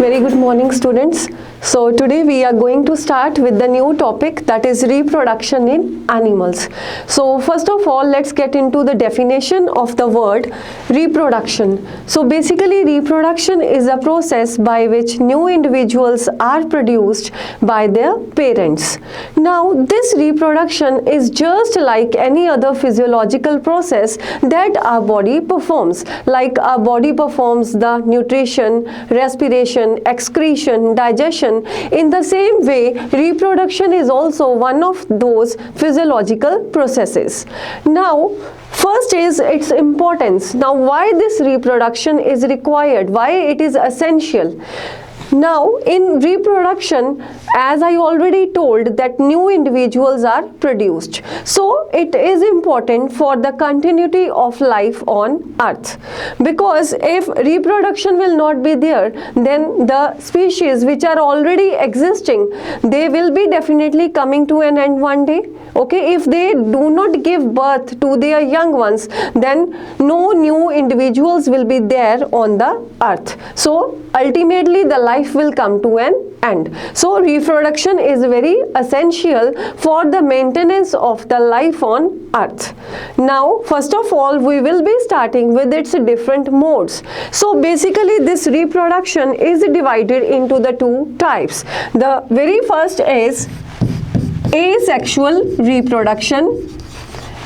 Very good morning, students. So today we are going to start with the new topic, that is reproduction in animals. So first of all, let's get into the definition of the word reproduction. So basically reproduction is a process by which new individuals are produced by their parents. Now this reproduction is just like any other physiological process that our body performs. Like our body performs the nutrition, respiration, excretion, digestion. In the same way, reproduction is also one of those physiological processes. Now, first is its importance. Now, why this reproduction is required? Why it is essential? Now, in reproduction, as I already told, that new individuals are produced. So, it is important for the continuity of life on Earth. Because if reproduction will not be there, then the species which are already existing, they will be definitely coming to an end one day. Okay, if they do not give birth to their young ones, then no new individuals will be there on the Earth. So, ultimately the life will come to an end. So reproduction is very essential for the maintenance of the life on Earth. Now first of all, we will be starting with its different modes. So basically this reproduction is divided into the two types. The very first is asexual reproduction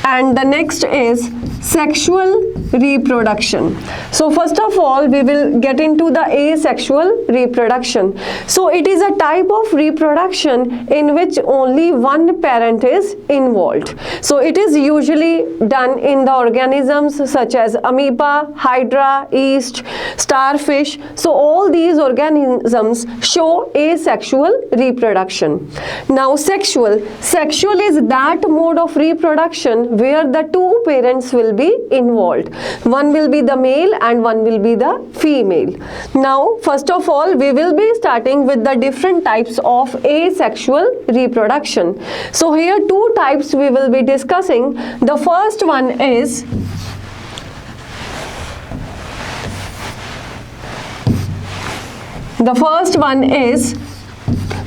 and the next is sexual reproduction. So first of all, we will get into the asexual reproduction. So it is a type of reproduction in which only one parent is involved. So it is usually done in the organisms such as amoeba, hydra, yeast, starfish. So all these organisms show asexual reproduction. Now sexual is that mode of reproduction where the two parents will be involved. One will be the male and one will be the female. Now first of all, we will be starting with the different types of asexual reproduction. So here two types we will be discussing. The first one is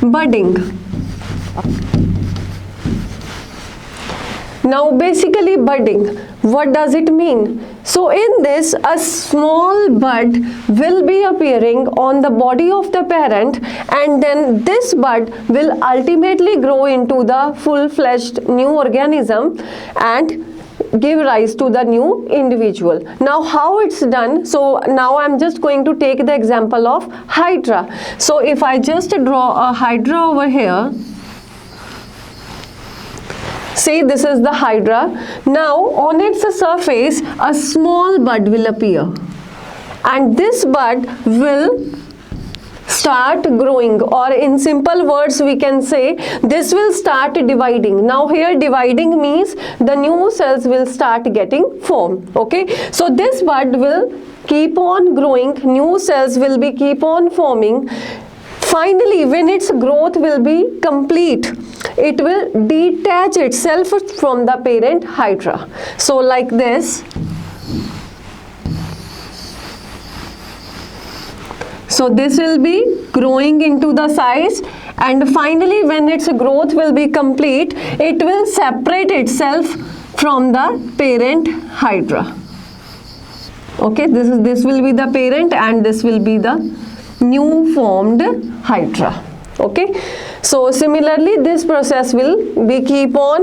budding. Now basically budding, what does it mean? So in this, a small bud will be appearing on the body of the parent, and then this bud will ultimately grow into the full-fledged new organism and give rise to the new individual. Now how it's done? So now I'm just going to take the example of hydra. So if I just draw a hydra over here, say this is the hydra. Now on its surface a small bud will appear, and this bud will start growing, or in simple words we can say this will start dividing. Now here dividing means the new cells will start getting formed. Okay, so this bud will keep on growing, new cells will be keep on forming. Finally, when its growth will be complete, it will detach itself from the parent hydra. So like this. So this will be growing into the size, and finally when its growth will be complete, it will separate itself from the parent hydra. Okay, this will be the parent and this will be the new formed hydra. Okay, so similarly this process will be keep on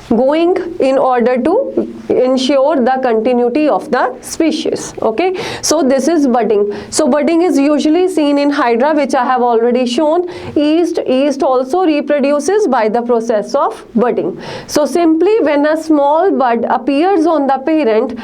going in order to ensure the continuity of the species. Okay, so this is budding. So budding is usually seen in hydra, which I have already shown. Yeast also reproduces by the process of budding. So simply when a small bud appears on the parent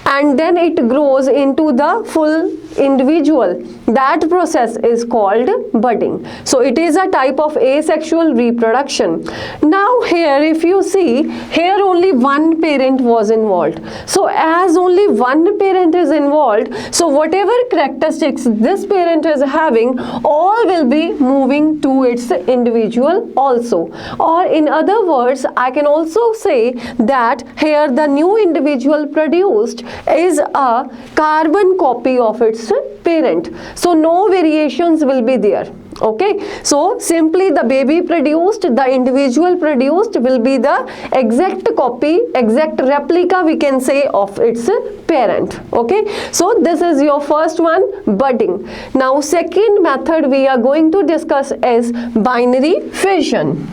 and then it grows into the full individual, that process is called budding. So it is a type of asexual reproduction. Now here if you see, here only one parent was involved. So as only one parent is involved, so whatever characteristics this parent is having, all will be moving to its individual also. Or in other words, I can also say that here the new individual produced is a carbon copy of its its parent. So no variations will be there. Okay, so simply the baby produced, the individual produced will be the exact copy, exact replica we can say of its parent. Okay, so this is your first one, budding. Now second method we are going to discuss is binary fission.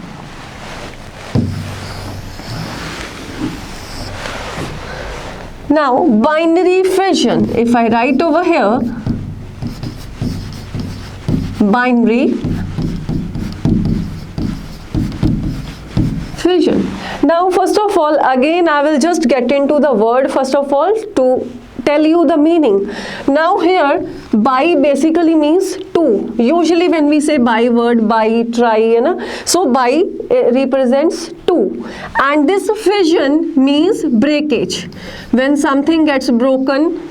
Now binary fission, if I write over here binary fission. Now first of all, again I will just get into the word first of all to tell you the meaning. Now here bi basically means two. Usually when we say bi word, bi, tri, you know, so bi represents two, and this fission means breakage. When something gets broken,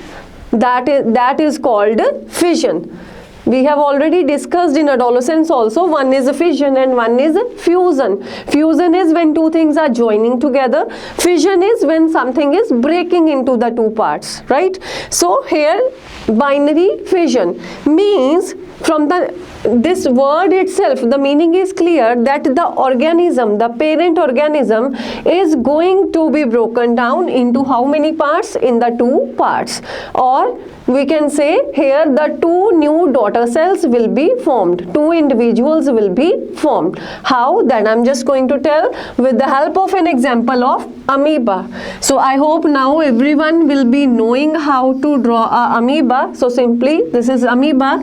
that is called fission. We have already discussed in adolescence also, one is a fission and one is a fusion. Fusion is when two things are joining together. Fission is when something is breaking into the two parts, right? So here binary fission means, from this word itself, the meaning is clear that the organism, the parent organism is going to be broken down into how many parts? In the two parts. Or we can say here the two new daughter cells will be formed. Two individuals will be formed. How? That I'm just going to tell with the help of an example of amoeba. So I hope now everyone will be knowing how to draw a amoeba. So simply this is amoeba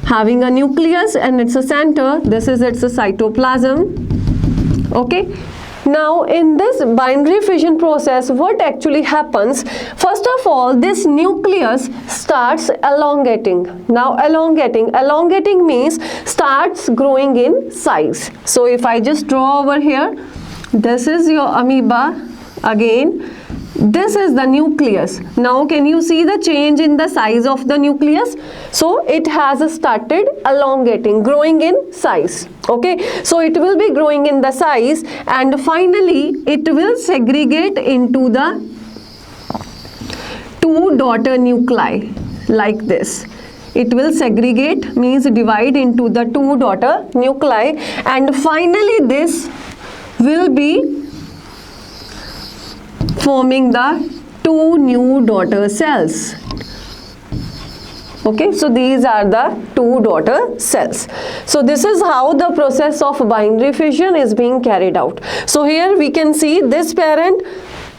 having a nucleus and it's a center. This is its cytoplasm. Okay. Now in this binary fission process, what actually happens? First of all, this nucleus starts elongating. Now elongating means starts growing in size. So if I just draw over here, this is your amoeba again. This is the nucleus. Now can you see the change in the size of the nucleus? So it has started elongating, growing in size. Okay, so it will be growing in the size and finally it will segregate into the two daughter nuclei like this. It will segregate means divide into the two daughter nuclei, and finally this will be forming the two new daughter cells. Okay, so these are the two daughter cells. So this is how the process of binary fission is being carried out. So here we can see this parent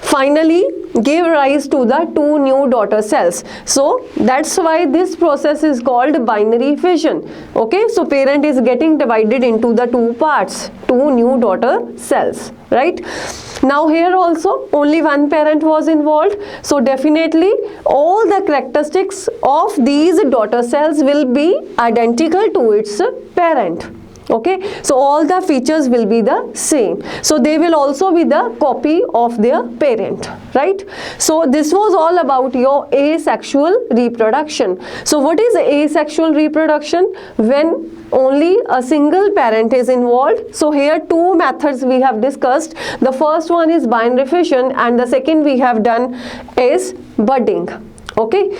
finally gave rise to the two new daughter cells. So that's why this process is called binary fission. Okay, so parent is getting divided into the two parts, two new daughter cells, right? Now here also only one parent was involved, so definitely all the characteristics of these daughter cells will be identical to its parent. Okay, so all the features will be the same. So they will also be the copy of their parent, right? So this was all about your asexual reproduction. So what is asexual reproduction? When only a single parent is involved. So here two methods we have discussed. The first one is binary fission and the second we have done is budding. Okay.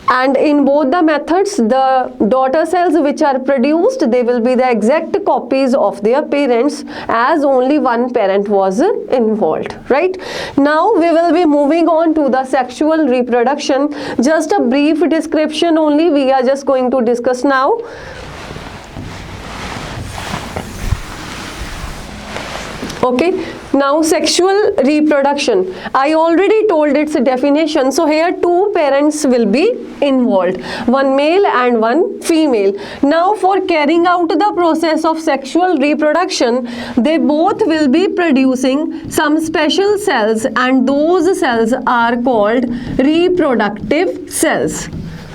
And in both the methods, the daughter cells which are produced, they will be the exact copies of their parents, as only one parent was involved, right? Now we will be moving on to the sexual reproduction. Just a brief description only we are just going to discuss now. Okay, now sexual reproduction, I already told its definition. So here two parents will be involved, one male and one female. Now for carrying out the process of sexual reproduction, they both will be producing some special cells, and those cells are called reproductive cells.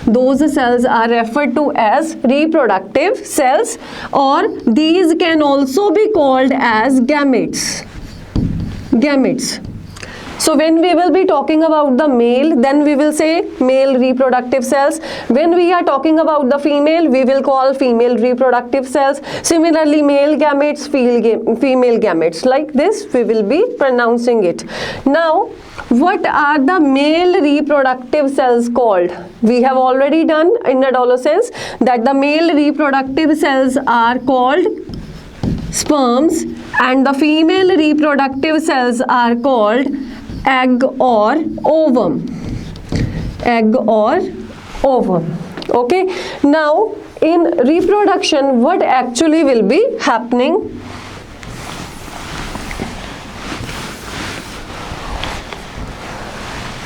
Those cells are referred to as reproductive cells, or these can also be called as gametes. Gametes. So when we will be talking about the male, then we will say male reproductive cells. When we are talking about the female, we will call female reproductive cells. Similarly, male gametes, female gametes. Like this, we will be pronouncing it. Now, what are the male reproductive cells called? We have already done in adolescence that the male reproductive cells are called sperms and the female reproductive cells are called egg or ovum. Egg or ovum. Okay. Now, in reproduction, what actually will be happening?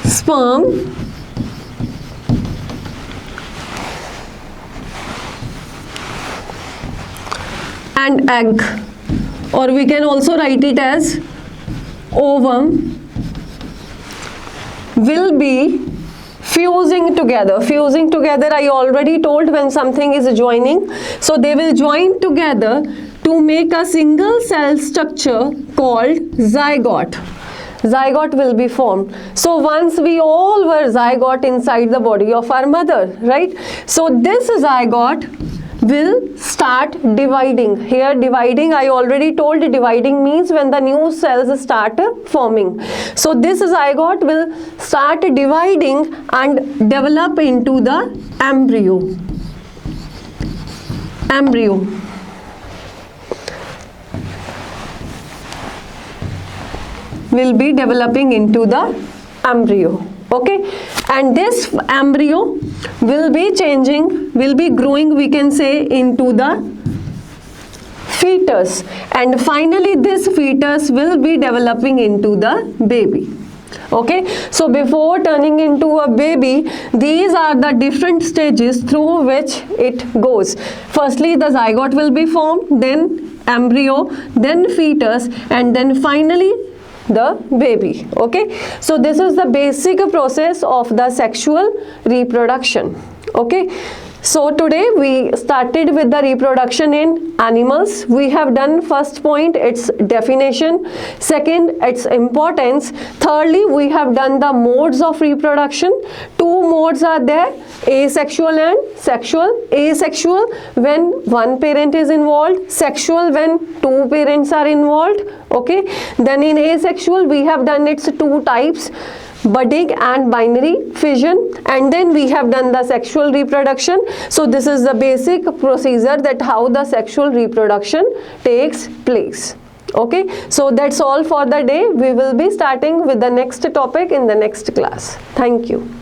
Sperm and egg, or we can also write it as ovum, will be fusing together. Fusing together, I already told when something is joining. So they will join together to make a single cell structure called zygote. Zygote will be formed. So once we all were zygote inside the body of our mother, right? So this zygote will start dividing. Here dividing, I already told dividing means when the new cells start forming. So this zygote will start dividing and develop into the embryo. Embryo. Will be developing into the embryo. Okay, and this embryo will be changing, will be growing, we can say, into the fetus, and finally this fetus will be developing into the baby. Okay, so before turning into a baby, these are the different stages through which it goes. Firstly, the zygote will be formed, then embryo, then fetus, and then finally the baby. Okay, so this is the basic process of the sexual reproduction. Okay, so today we started with the reproduction in animals. We have done first point, its definition, second, its importance, thirdly we have done the modes of reproduction. Two modes are there, asexual and sexual. Asexual when one parent is involved, sexual when two parents are involved. Okay, then in asexual we have done its two types, budding and binary fission, and then we have done the sexual reproduction. So this is the basic procedure that how the sexual reproduction takes place. Okay, so that's all for the day. We will be starting with the next topic in the next class. Thank you.